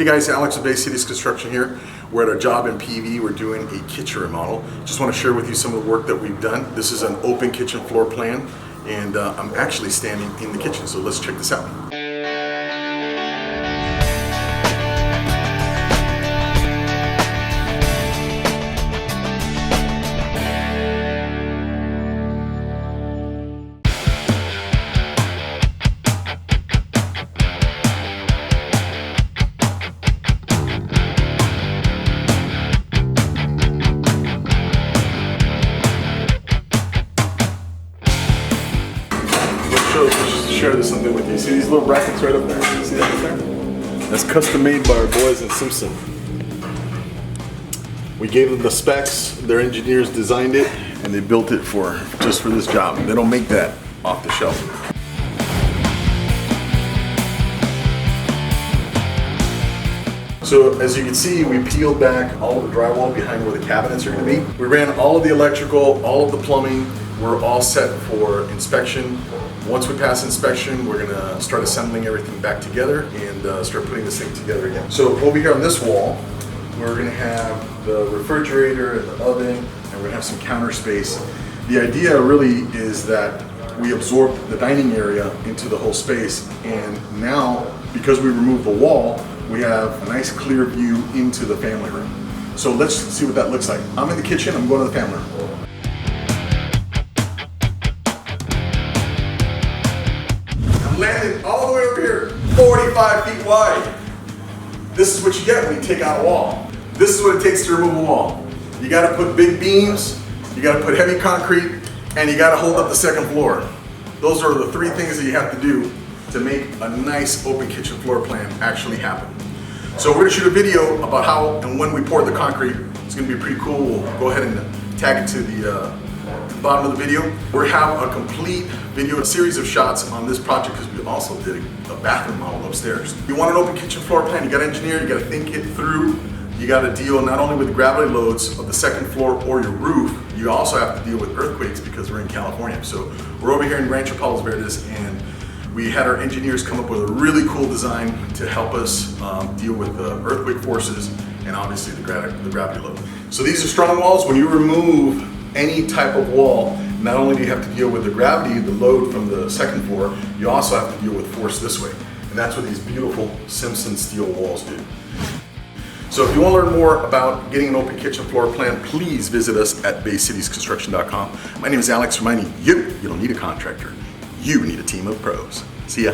Hey guys, Alex of Bay Cities Construction here. We're at our job in PV. We're doing a kitchen remodel. Just want to share with you some of the work that we've done. This is an open kitchen floor plan, and I'm actually standing in the kitchen, so let's check this out. Just share this something with you. See these little brackets right up there? See that up there? That's custom made by our boys in Simpson. We gave them the specs, their engineers designed it, and they built it just for this job. They don't make that off the shelf. So as you can see, we peeled back all of the drywall behind where the cabinets are going to be. We ran all of the electrical, all of the plumbing. We're all set for inspection. Once we pass inspection, we're going to start assembling everything back together and start putting this thing together again. So over here on this wall, we're going to have the refrigerator and the oven, and we're going to have some counter space. The idea really is that we absorb the dining area into the whole space, and now, because we removed the wall, we have a nice clear view into the family room. So let's see what that looks like. I'm in the kitchen, I'm going to the family room. Landed all the way over here, 45 feet wide. This is what you get when you take out a wall. This is what it takes to remove a wall. You gotta put big beams, you gotta put heavy concrete, and you gotta hold up the second floor. Those are the three things that you have to do to make a nice open kitchen floor plan actually happen. So we're gonna shoot a video about how and when we pour the concrete. It's gonna be pretty cool. We'll go ahead and tag it to the bottom of the video. We have a complete video, a series of shots on this project because we also did a bathroom model upstairs. You want an open kitchen floor plan, you gotta engineer, you gotta think it through. You gotta deal not only with the gravity loads of the second floor or your roof, you also have to deal with earthquakes because we're in California. So we're over here in Rancho Palos Verdes, and we had our engineers come up with a really cool design to help us deal with the earthquake forces and obviously the gravity load. So these are strong walls. When you remove any type of wall, not only do you have to deal with the gravity, the load from the second floor, you also have to deal with force this way. And that's what these beautiful Simpson steel walls do. So if you want to learn more about getting an open kitchen floor plan, please visit us at baycitiesconstruction.com. My name is Alex, reminding you, you don't need a contractor. You need a team of pros. See ya.